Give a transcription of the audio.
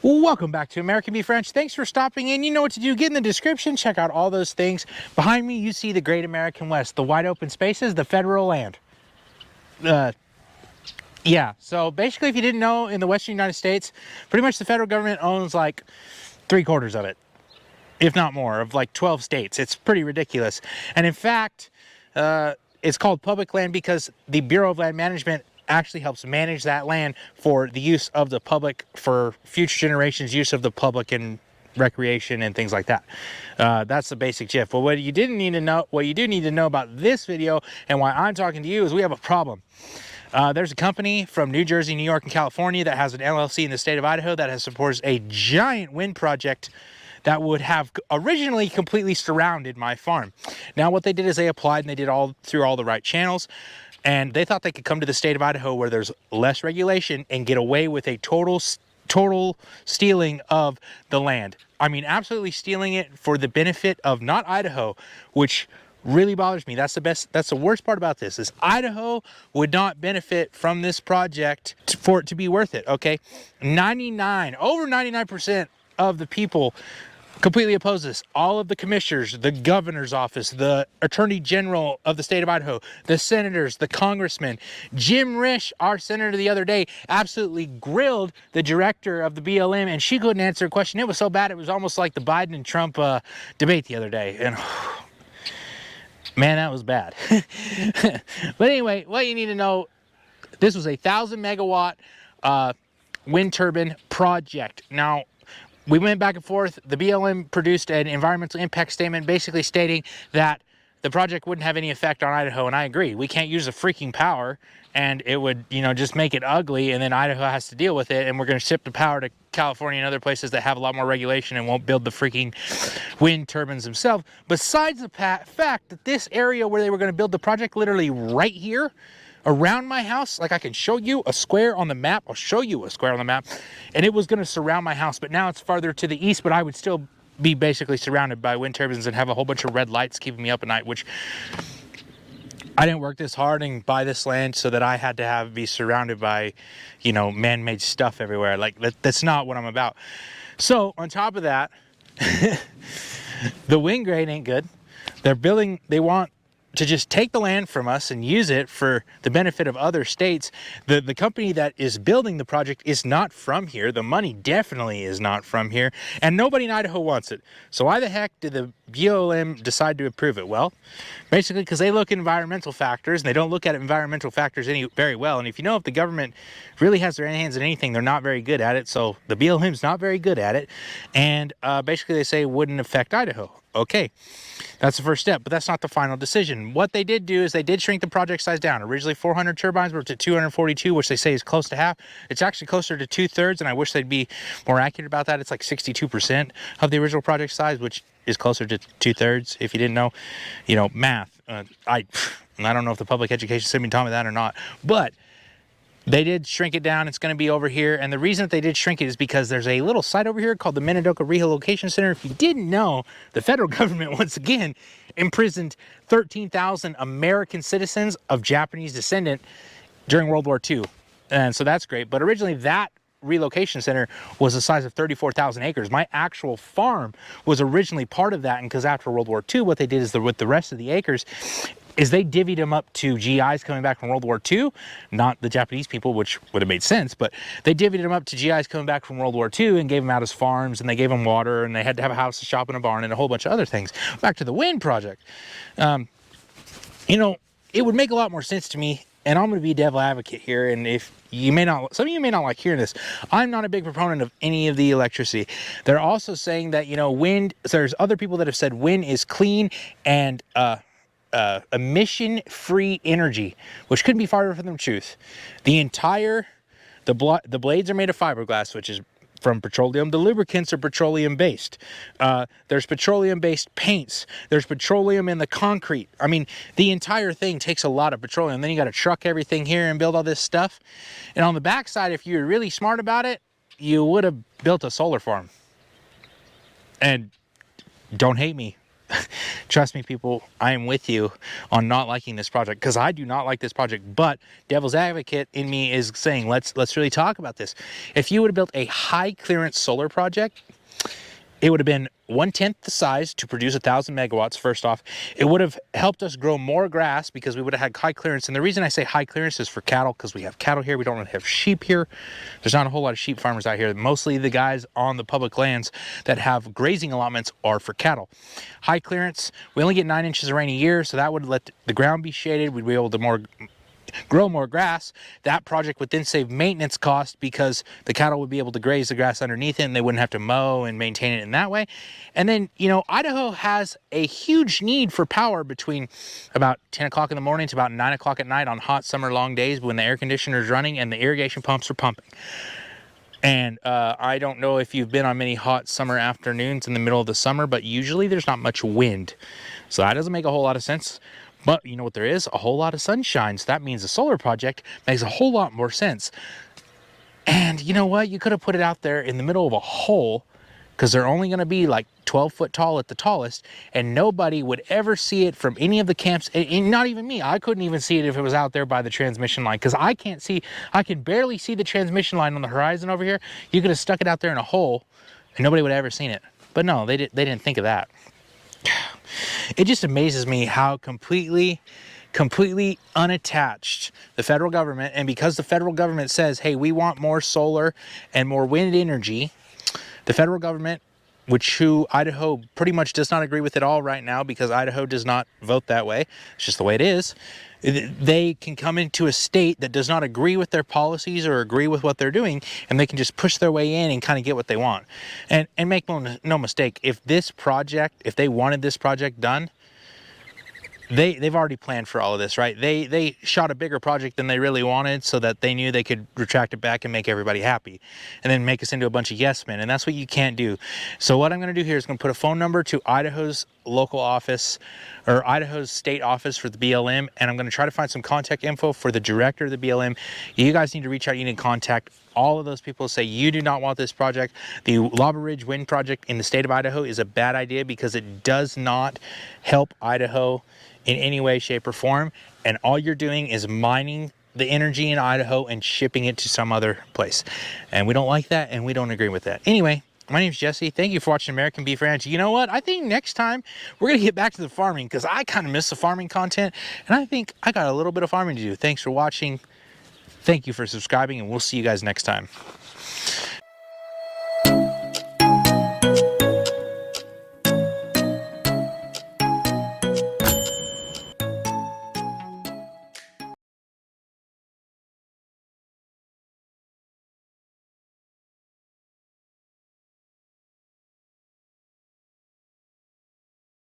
Welcome back to American Beef Ranch. Thanks for stopping in. You know what to do. Get in the description. Check out all those things. Behind me, you see the Great American West, the wide open spaces, the federal land. Yeah, so basically, if you didn't know, in the Western United States, pretty much the federal government owns like 3/4 of it, if not more, of like 12 states. It's pretty ridiculous. And in fact, it's called public land because the Bureau of Land Management actually helps manage that land for the use of the public, for future generations' use of the public and recreation and things like that. That's the basic gist. But what you didn't need to know, what you do need to know about this video and why I'm talking to you is we have a problem. There's a company from New Jersey, New York, and California that has an LLC in the state of Idaho that has supports a giant wind project that would have originally completely surrounded my farm. Now what they did is they applied and they did all through all the right channels, and they thought they could come to the state of Idaho where there's less regulation and get away with a total stealing of the land. I mean, absolutely stealing it for the benefit of not Idaho, which really bothers me. That's the worst part about this is Idaho would not benefit from this project for it to be worth it. Okay, over 99% of the people completely oppose this. All of the commissioners, the governor's office, the attorney general of the state of Idaho, the senators, the congressmen. Jim Risch, our senator the other day, absolutely grilled the director of the BLM, and she couldn't answer a question. It was so bad, it was almost like the Biden and Trump debate the other day. And man, that was bad. But anyway, what you need to know, this was a 1,000 megawatt wind turbine project. Now, we went back and forth. The BLM produced an environmental impact statement basically stating that the project wouldn't have any effect on Idaho, and I agree. We can't use the freaking power, and it would, just make it ugly, and then Idaho has to deal with it, and we're going to ship the power to California and other places that have a lot more regulation and won't build the freaking wind turbines themselves. Besides the fact that this area where they were going to build the project, literally right here, around my house, like I can show you a square on the map. I'll show you a square on the map, and it was going to surround my house, but now it's farther to the east, but I would still be basically surrounded by wind turbines and have a whole bunch of red lights keeping me up at night, which I didn't work this hard and buy this land so that I had to be surrounded by, man-made stuff everywhere. Like, that's not what I'm about. So on top of that, the wind grade ain't good. They want to just take the land from us and use it for the benefit of other states. The company that is building the project is not from here. The money definitely is not from here, and nobody in Idaho wants it. So why the heck did the BLM decide to approve it? Well, basically because they look at environmental factors, and they don't look at environmental factors very well. And if the government really has their hands in anything, they're not very good at it. So the BLM's not very good at it, and basically they say it wouldn't affect Idaho. Okay, that's the first step, but that's not the final decision. What they did do is they did shrink the project size down. Originally 400 turbines were to 242, which they say is close to half. It's actually closer to 2/3, and I wish they'd be more accurate about that. It's like 62% of the original project size, which is closer to 2/3. If you didn't know, math. I don't know if the public education system taught me that or not, but they did shrink it down. It's going to be over here. And the reason that they did shrink it is because there's a little site over here called the Minidoka Rehabilitation Center. If you didn't know, the federal government, once again, imprisoned 13,000 American citizens of Japanese descent during World War II. And so that's great. But originally that relocation center was the size of 34,000 acres. My actual farm was originally part of that. And because after World War II, what they did is with the rest of the acres, is they divvied them up to GIs coming back from World War II, not the Japanese people, which would have made sense, but they divvied them up to GIs coming back from World War II and gave them out as farms, and they gave them water, and they had to have a house, a shop, and a barn, and a whole bunch of other things. Back to the wind project. It would make a lot more sense to me, and I'm going to be devil advocate here, and some of you may not like hearing this. I'm not a big proponent of any of the electricity. They're also saying that, wind, there's other people that have said wind is clean and, emission-free energy, which couldn't be farther from the truth. The blades are made of fiberglass, which is from petroleum. The lubricants are petroleum-based. There's petroleum-based paints. There's petroleum in the concrete. I mean, the entire thing takes a lot of petroleum. Then you got to truck everything here and build all this stuff. And on the backside, if you're really smart about it, you would have built a solar farm. And don't hate me. trust me, people, I am with you on not liking this project, because I do not like this project. But devil's advocate in me is saying, let's really talk about this. If you would have built a high clearance solar project, it would have been 1/10 the size to produce 1,000 megawatts. First off, it would have helped us grow more grass because we would have had high clearance. And the reason I say high clearance is for cattle, because we have cattle here. We don't really have sheep here. There's not a whole lot of sheep farmers out here. Mostly the guys on the public lands that have grazing allotments are for cattle. High clearance, we only get 9 inches of rain a year, so that would let the ground be shaded. We'd be able to grow more grass. That project would then save maintenance costs because the cattle would be able to graze the grass underneath it, and they wouldn't have to mow and maintain it in that way. And then, you know, Idaho has a huge need for power between about 10 o'clock in the morning to about 9 o'clock at night on hot summer long days when the air conditioner is running and the irrigation pumps are pumping. And I don't know if you've been on many hot summer afternoons in the middle of the summer, but usually there's not much wind. So that doesn't make a whole lot of sense. But you know what there is? A whole lot of sunshine. So that means the solar project makes a whole lot more sense. And you know what? You could have put it out there in the middle of a hole, because they're only going to be like 12 foot tall at the tallest, and nobody would ever see it from any of the camps, and not even me. I couldn't even see it if it was out there by the transmission line, because I can barely see the transmission line on the horizon over here. You could have stuck it out there in a hole and nobody would have ever seen it. But no, they didn't think of that. It just amazes me how completely unattached the federal government, and because the federal government says, hey, we want more solar and more wind energy, the federal government, who Idaho pretty much does not agree with at all right now, because Idaho does not vote that way. It's just the way it is. They can come into a state that does not agree with their policies or agree with what they're doing, and they can just push their way in and kind of get what they want. And make no mistake, if they wanted this project done, they've already planned for all of this, right? They shot a bigger project than they really wanted, so that they knew they could retract it back and make everybody happy, and then make us into a bunch of yes men. And that's what you can't do. So what I'm going to do here is going to put a phone number to Idaho's local office, or Idaho's state office for the BLM, and I'm going to try to find some contact info for the director of the BLM. You guys need to reach out. You need to contact all of those people. Say you do not want this project. The Lave Ridge Wind Project in the state of Idaho is a bad idea, because it does not help Idaho in any way, shape, or form. And all you're doing is mining the energy in Idaho and shipping it to some other place. And we don't like that, and we don't agree with that. Anyway, my name's Jesse. Thank you for watching American Beef Ranch. You know what? I think next time we're going to get back to the farming, because I kind of miss the farming content, and I think I got a little bit of farming to do. Thanks for watching. Thank you for subscribing, and we'll see you guys next time.